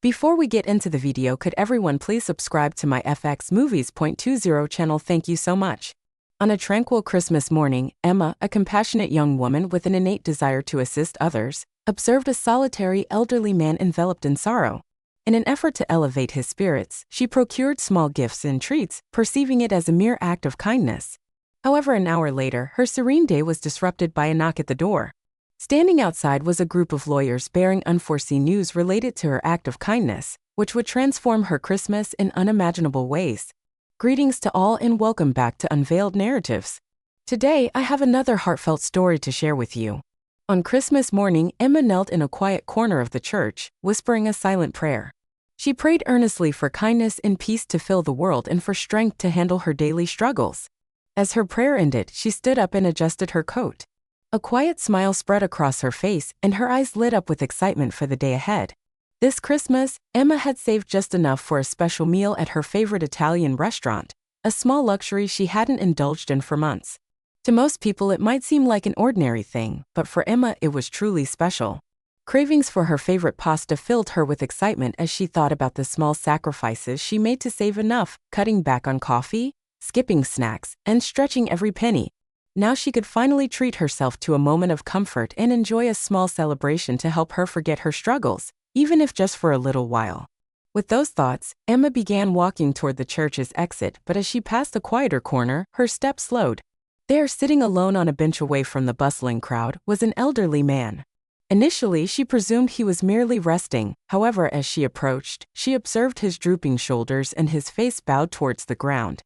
Before we get into the video, could everyone please subscribe to my FXmovies.20 channel? Thank you so much. On a tranquil Christmas morning, Emma, a compassionate young woman with an innate desire to assist others, observed a solitary elderly man enveloped in sorrow. In an effort to elevate his spirits, she procured small gifts and treats, perceiving it as a mere act of kindness. However, an hour later, her serene day was disrupted by a knock at the door. Standing outside was a group of lawyers bearing unforeseen news related to her act of kindness, which would transform her Christmas in unimaginable ways. Greetings to all and welcome back to Unveiled Narratives. Today, I have another heartfelt story to share with you. On Christmas morning, Emma knelt in a quiet corner of the church, whispering a silent prayer. She prayed earnestly for kindness and peace to fill the world and for strength to handle her daily struggles. As her prayer ended, she stood up and adjusted her coat. A quiet smile spread across her face, and her eyes lit up with excitement for the day ahead. This Christmas, Emma had saved just enough for a special meal at her favorite Italian restaurant, a small luxury she hadn't indulged in for months. To most people, it might seem like an ordinary thing, but for Emma, it was truly special. Cravings for her favorite pasta filled her with excitement as she thought about the small sacrifices she made to save enough, cutting back on coffee, skipping snacks, and stretching every penny. Now she could finally treat herself to a moment of comfort and enjoy a small celebration to help her forget her struggles, even if just for a little while. With those thoughts, Emma began walking toward the church's exit, but as she passed a quieter corner, her steps slowed. There, sitting alone on a bench away from the bustling crowd, was an elderly man. Initially, she presumed he was merely resting. However, as she approached, she observed his drooping shoulders and his face bowed towards the ground.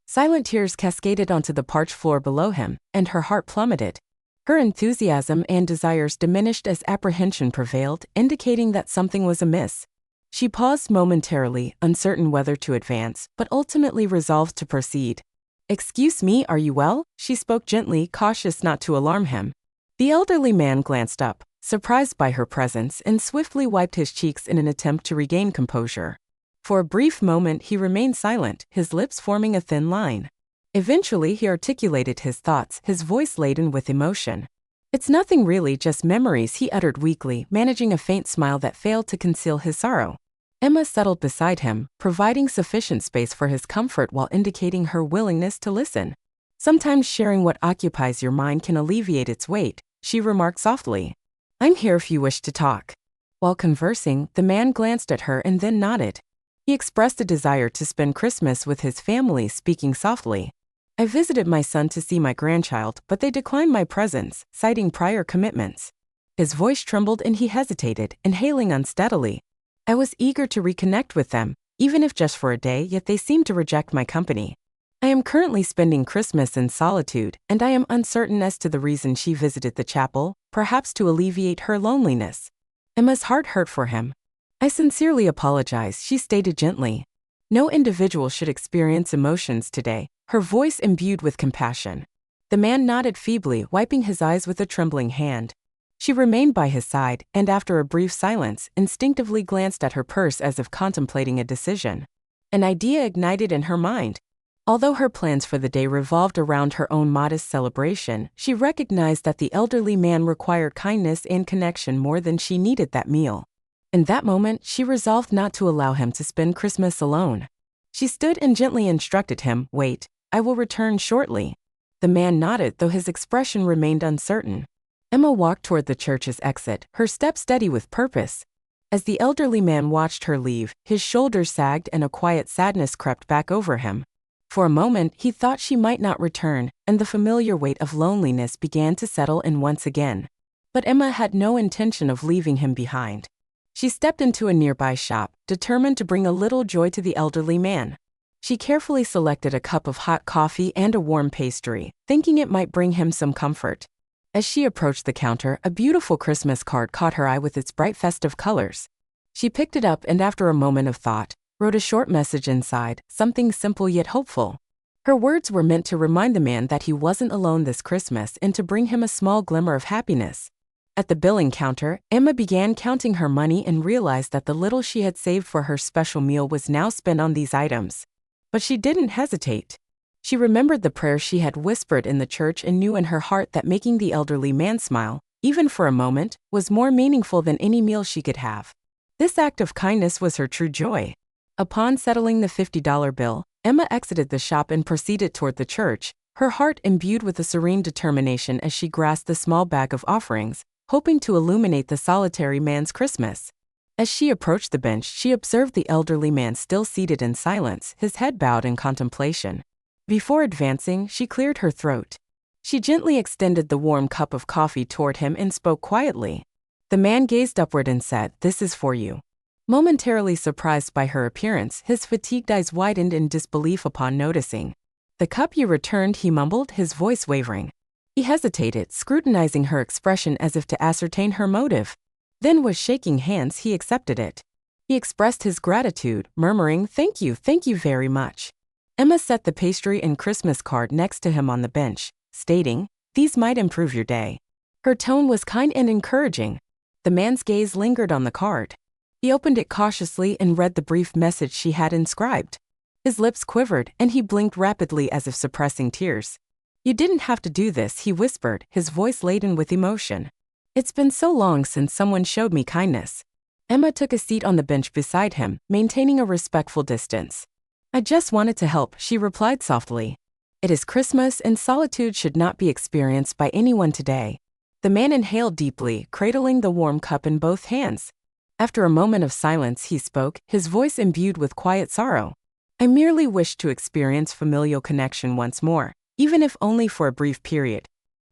Silent tears cascaded onto the parched floor below him, and her heart plummeted. Her enthusiasm and desires diminished as apprehension prevailed, indicating that something was amiss. She paused momentarily, uncertain whether to advance, but ultimately resolved to proceed. "Excuse me, are you well?" she spoke gently, cautious not to alarm him. The elderly man glanced up, surprised by her presence, and swiftly wiped his cheeks in an attempt to regain composure. For a brief moment, he remained silent, his lips forming a thin line. Eventually, he articulated his thoughts, his voice laden with emotion. "It's nothing really, just memories," he uttered weakly, managing a faint smile that failed to conceal his sorrow. Emma settled beside him, providing sufficient space for his comfort while indicating her willingness to listen. "Sometimes sharing what occupies your mind can alleviate its weight," she remarked softly. "I'm here if you wish to talk." While conversing, the man glanced at her and then nodded. He expressed a desire to spend Christmas with his family, speaking softly. "I visited my son to see my grandchild, but they declined my presence, citing prior commitments." His voice trembled and he hesitated, inhaling unsteadily. "I was eager to reconnect with them, even if just for a day, yet they seemed to reject my company. I am currently spending Christmas in solitude, and I am uncertain as to the reason she visited the chapel, perhaps to alleviate her loneliness." Emma's heart hurt for him. "I sincerely apologize," she stated gently. "No individual should experience emotions today," her voice imbued with compassion. The man nodded feebly, wiping his eyes with a trembling hand. She remained by his side, and after a brief silence, instinctively glanced at her purse as if contemplating a decision. An idea ignited in her mind. Although her plans for the day revolved around her own modest celebration, she recognized that the elderly man required kindness and connection more than she needed that meal. In that moment, she resolved not to allow him to spend Christmas alone. She stood and gently instructed him, "Wait, I will return shortly." The man nodded, though his expression remained uncertain. Emma walked toward the church's exit, her step steady with purpose. As the elderly man watched her leave, his shoulders sagged and a quiet sadness crept back over him. For a moment, he thought she might not return, and the familiar weight of loneliness began to settle in once again. But Emma had no intention of leaving him behind. She stepped into a nearby shop, determined to bring a little joy to the elderly man. She carefully selected a cup of hot coffee and a warm pastry, thinking it might bring him some comfort. As she approached the counter, a beautiful Christmas card caught her eye with its bright festive colors. She picked it up and, after a moment of thought, wrote a short message inside, something simple yet hopeful. Her words were meant to remind the man that he wasn't alone this Christmas and to bring him a small glimmer of happiness. At the billing counter, Emma began counting her money and realized that the little she had saved for her special meal was now spent on these items. But she didn't hesitate. She remembered the prayers she had whispered in the church and knew in her heart that making the elderly man smile, even for a moment, was more meaningful than any meal she could have. This act of kindness was her true joy. Upon settling the $50 bill, Emma exited the shop and proceeded toward the church, her heart imbued with a serene determination as she grasped the small bag of offerings, hoping to illuminate the solitary man's Christmas. As she approached the bench, she observed the elderly man still seated in silence, his head bowed in contemplation. Before advancing, she cleared her throat. She gently extended the warm cup of coffee toward him and spoke quietly. The man gazed upward and said, "This is for you." Momentarily surprised by her appearance, his fatigued eyes widened in disbelief upon noticing. "The cup you returned," he mumbled, his voice wavering. He hesitated, scrutinizing her expression as if to ascertain her motive. Then, with shaking hands, he accepted it. He expressed his gratitude, murmuring, thank you very much." Emma set the pastry and Christmas card next to him on the bench, stating, "These might improve your day." Her tone was kind and encouraging. The man's gaze lingered on the card. He opened it cautiously and read the brief message she had inscribed. His lips quivered, and he blinked rapidly as if suppressing tears. "You didn't have to do this," he whispered, his voice laden with emotion. "It's been so long since someone showed me kindness." Emma took a seat on the bench beside him, maintaining a respectful distance. "I just wanted to help," she replied softly. "It is Christmas, and solitude should not be experienced by anyone today." The man inhaled deeply, cradling the warm cup in both hands. After a moment of silence, he spoke, his voice imbued with quiet sorrow. "I merely wish to experience familial connection once more, even if only for a brief period."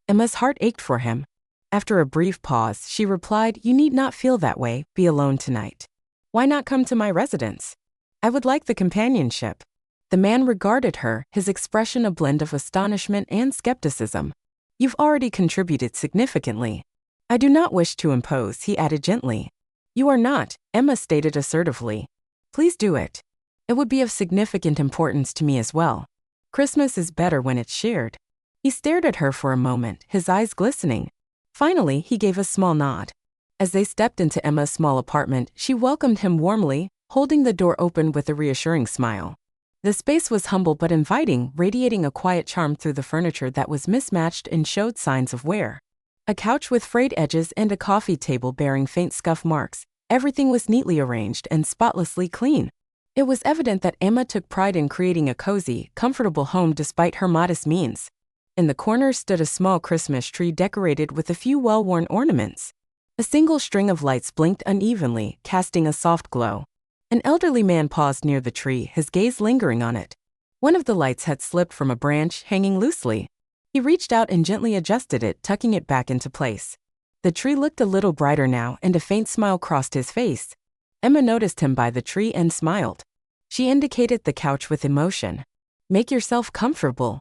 Emma's heart ached for him. After a brief pause, she replied, "You need not feel that way, be alone tonight. Why not come to my residence? I would like the companionship." The man regarded her, his expression a blend of astonishment and skepticism. "You've already contributed significantly. I do not wish to impose," he added gently. "You are not," Emma stated assertively. "Please do it. It would be of significant importance to me as well. Christmas is better when it's shared." He stared at her for a moment, his eyes glistening. Finally, he gave a small nod. As they stepped into Emma's small apartment, she welcomed him warmly, holding the door open with a reassuring smile. The space was humble but inviting, radiating a quiet charm through the furniture that was mismatched and showed signs of wear. A couch with frayed edges and a coffee table bearing faint scuff marks, everything was neatly arranged and spotlessly clean. It was evident that Emma took pride in creating a cozy, comfortable home despite her modest means. In the corner stood a small Christmas tree decorated with a few well-worn ornaments. A single string of lights blinked unevenly, casting a soft glow. An elderly man paused near the tree, his gaze lingering on it. One of the lights had slipped from a branch, hanging loosely. He reached out and gently adjusted it, tucking it back into place. The tree looked a little brighter now, and a faint smile crossed his face. Emma noticed him by the tree and smiled. She indicated the couch with emotion. "Make yourself comfortable.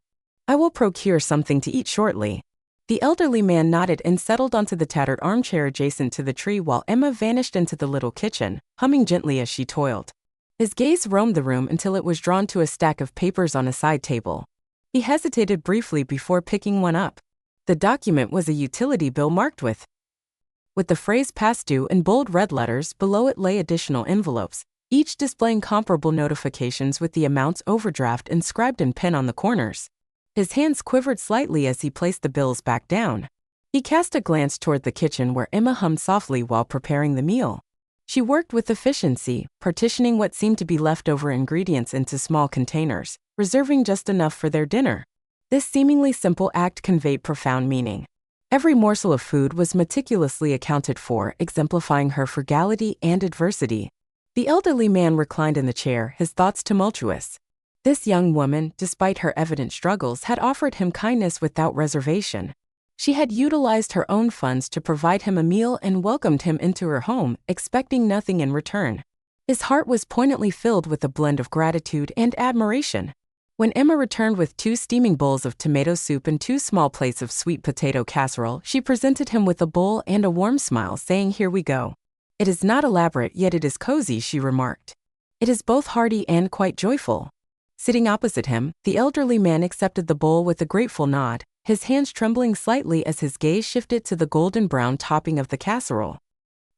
I will procure something to eat shortly." The elderly man nodded and settled onto the tattered armchair adjacent to the tree while Emma vanished into the little kitchen, humming gently as she toiled. His gaze roamed the room until it was drawn to a stack of papers on a side table. He hesitated briefly before picking one up. The document was a utility bill marked with the phrase "past due" in bold red letters. Below it lay additional envelopes, each displaying comparable notifications with the amounts overdraft inscribed in pen on the corners. His hands quivered slightly as he placed the bills back down. He cast a glance toward the kitchen where Emma hummed softly while preparing the meal. She worked with efficiency, partitioning what seemed to be leftover ingredients into small containers, reserving just enough for their dinner. This seemingly simple act conveyed profound meaning. Every morsel of food was meticulously accounted for, exemplifying her frugality and adversity. The elderly man reclined in the chair, his thoughts tumultuous. This young woman, despite her evident struggles, had offered him kindness without reservation. She had utilized her own funds to provide him a meal and welcomed him into her home, expecting nothing in return. His heart was poignantly filled with a blend of gratitude and admiration. When Emma returned with 2 steaming bowls of tomato soup and 2 small plates of sweet potato casserole, she presented him with a bowl and a warm smile, saying, "Here we go." "It is not elaborate, yet it is cozy," she remarked. "It is both hearty and quite joyful." Sitting opposite him, the elderly man accepted the bowl with a grateful nod, his hands trembling slightly as his gaze shifted to the golden brown topping of the casserole.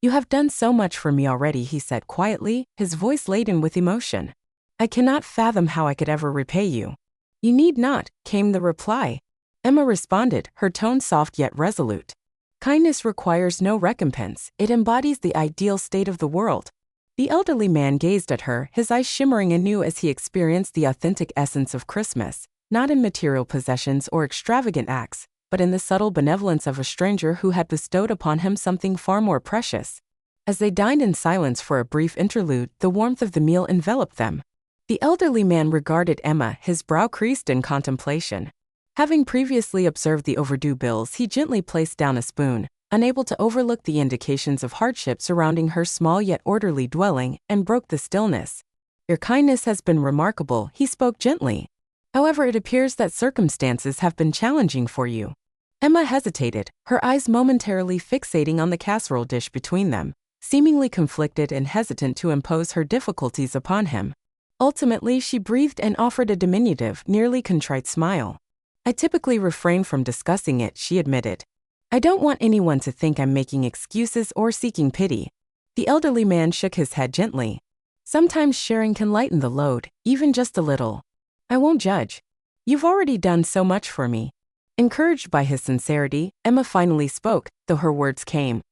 "You have done so much for me already," he said quietly, his voice laden with emotion. "I cannot fathom how I could ever repay you." "You need not," came the reply. Emma responded, her tone soft yet resolute. "Kindness requires no recompense, it embodies the ideal state of the world. The elderly man gazed at her, his eyes shimmering anew as he experienced the authentic essence of Christmas, not in material possessions or extravagant acts, but in the subtle benevolence of a stranger who had bestowed upon him something far more precious. As they dined in silence for a brief interlude, the warmth of the meal enveloped them. The elderly man regarded Emma, his brow creased in contemplation. Having previously observed the overdue bills, he gently placed down a spoon, unable to overlook the indications of hardship surrounding her small yet orderly dwelling, and broke the stillness. "Your kindness has been remarkable," he spoke gently. "However, it appears that circumstances have been challenging for you." Emma hesitated, her eyes momentarily fixating on the casserole dish between them, seemingly conflicted and hesitant to impose her difficulties upon him. Ultimately, she breathed and offered a diminutive, nearly contrite smile. "I typically refrain from discussing it," she admitted. "I don't want anyone to think I'm making excuses or seeking pity." The elderly man shook his head gently. "Sometimes sharing can lighten the load, even just a little. I won't judge. You've already done so much for me." Encouraged by his sincerity, Emma finally spoke, though her words came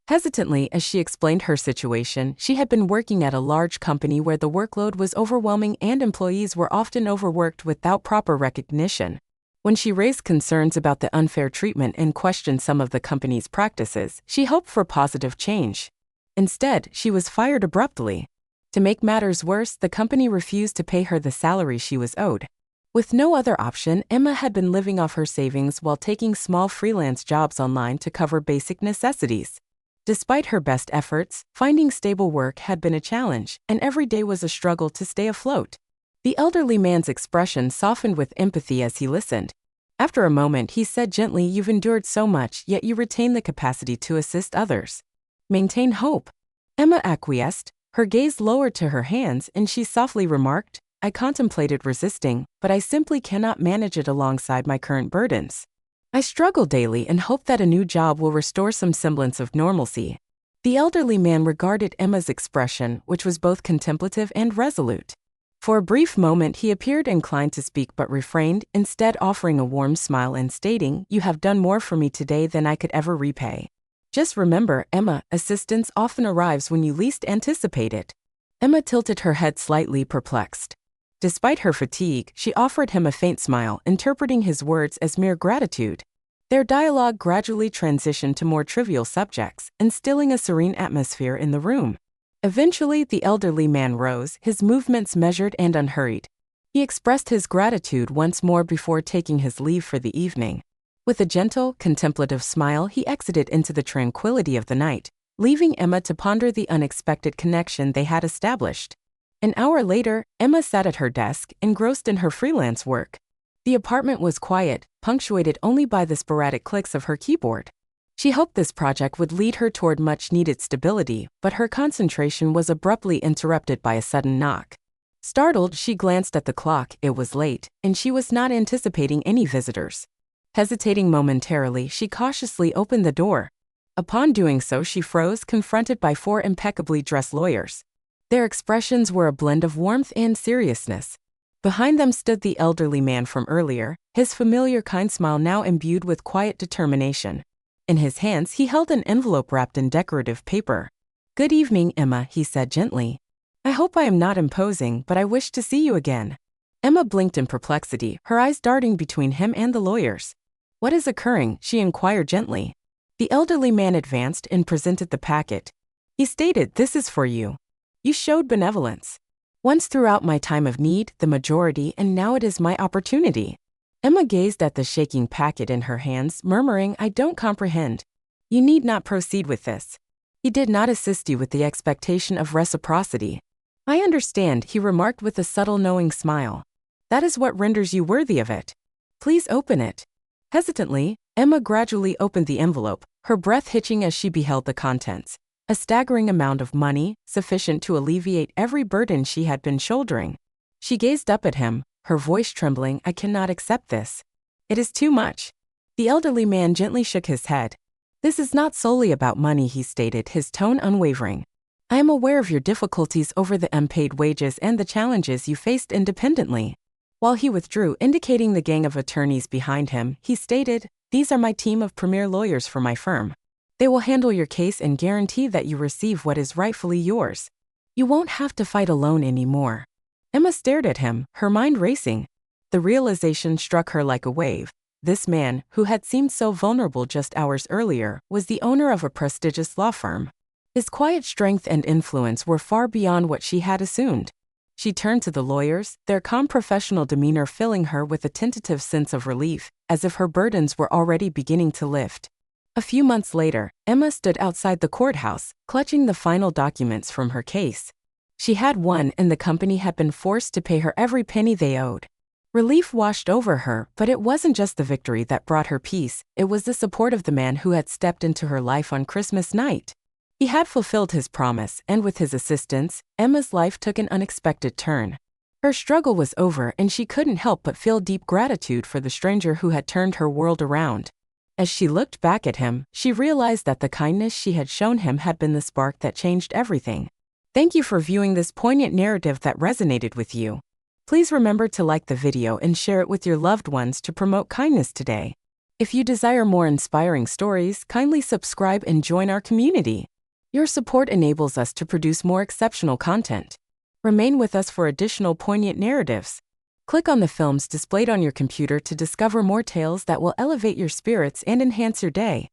hesitantly as she explained her situation. She had been working at a large company where the workload was overwhelming and employees were often overworked without proper recognition. When she raised concerns about the unfair treatment and questioned some of the company's practices, she hoped for positive change. Instead, she was fired abruptly. To make matters worse, the company refused to pay her the salary she was owed. With no other option, Emma had been living off her savings while taking small freelance jobs online to cover basic necessities. Despite her best efforts, finding stable work had been a challenge, and every day was a struggle to stay afloat. The elderly man's expression softened with empathy as he listened. After a moment, he said gently, "You've endured so much, yet you retain the capacity to assist others. Maintain hope." Emma acquiesced, her gaze lowered to her hands, and she softly remarked, "I contemplated resisting, but I simply cannot manage it alongside my current burdens. I struggle daily and hope that a new job will restore some semblance of normalcy." The elderly man regarded Emma's expression, which was both contemplative and resolute. For a brief moment he appeared inclined to speak but refrained, instead offering a warm smile and stating, "You have done more for me today than I could ever repay. Just remember, Emma, assistance often arrives when you least anticipate it." Emma tilted her head slightly, perplexed. Despite her fatigue, she offered him a faint smile, interpreting his words as mere gratitude. Their dialogue gradually transitioned to more trivial subjects, instilling a serene atmosphere in the room. Eventually, the elderly man rose, his movements measured and unhurried. He expressed his gratitude once more before taking his leave for the evening. With a gentle, contemplative smile, he exited into the tranquility of the night, leaving Emma to ponder the unexpected connection they had established. An hour later, Emma sat at her desk, engrossed in her freelance work. The apartment was quiet, punctuated only by the sporadic clicks of her keyboard. She hoped this project would lead her toward much-needed stability, but her concentration was abruptly interrupted by a sudden knock. Startled, she glanced at the clock. It was late, and she was not anticipating any visitors. Hesitating momentarily, she cautiously opened the door. Upon doing so, she froze, confronted by 4 impeccably dressed lawyers. Their expressions were a blend of warmth and seriousness. Behind them stood the elderly man from earlier, his familiar kind smile now imbued with quiet determination. In his hands, he held an envelope wrapped in decorative paper. "Good evening, Emma," he said gently. "I hope I am not imposing, but I wish to see you again." Emma blinked in perplexity, her eyes darting between him and the lawyers. "What is occurring?" she inquired gently. The elderly man advanced and presented the packet. He stated, "This is for you. You showed benevolence once throughout my time of need, the majority, and now it is my opportunity." Emma gazed at the shaking packet in her hands, murmuring, "I don't comprehend." "You need not proceed with this. He did not assist you with the expectation of reciprocity." "I understand," he remarked with a subtle knowing smile. "That is what renders you worthy of it. Please open it." Hesitantly, Emma gradually opened the envelope, her breath hitching as she beheld the contents. A staggering amount of money, sufficient to alleviate every burden she had been shouldering. She gazed up at him, her voice trembling, "I cannot accept this. It is too much." The elderly man gently shook his head. "This is not solely about money," he stated, his tone unwavering. "I am aware of your difficulties over the unpaid wages and the challenges you faced independently." While he withdrew, indicating the gang of attorneys behind him, he stated, "These are my team of premier lawyers for my firm. They will handle your case and guarantee that you receive what is rightfully yours." You won't have to fight alone anymore. Emma stared at him, her mind racing. The realization struck her like a wave. This man, who had seemed so vulnerable just hours earlier, was the owner of a prestigious law firm. His quiet strength and influence were far beyond what she had assumed. She turned to the lawyers, their calm professional demeanor filling her with a tentative sense of relief, as if her burdens were already beginning to lift. A few months later, Emma stood outside the courthouse, clutching the final documents from her case. She had won, and the company had been forced to pay her every penny they owed. Relief washed over her, but it wasn't just the victory that brought her peace, it was the support of the man who had stepped into her life on Christmas night. He had fulfilled his promise, and with his assistance, Emma's life took an unexpected turn. Her struggle was over, and she couldn't help but feel deep gratitude for the stranger who had turned her world around. As she looked back at him, she realized that the kindness she had shown him had been the spark that changed everything. Thank you for viewing this poignant narrative that resonated with you. Please remember to like the video and share it with your loved ones to promote kindness today. If you desire more inspiring stories, kindly subscribe and join our community. Your support enables us to produce more exceptional content. Remain with us for additional poignant narratives. Click on the films displayed on your computer to discover more tales that will elevate your spirits and enhance your day.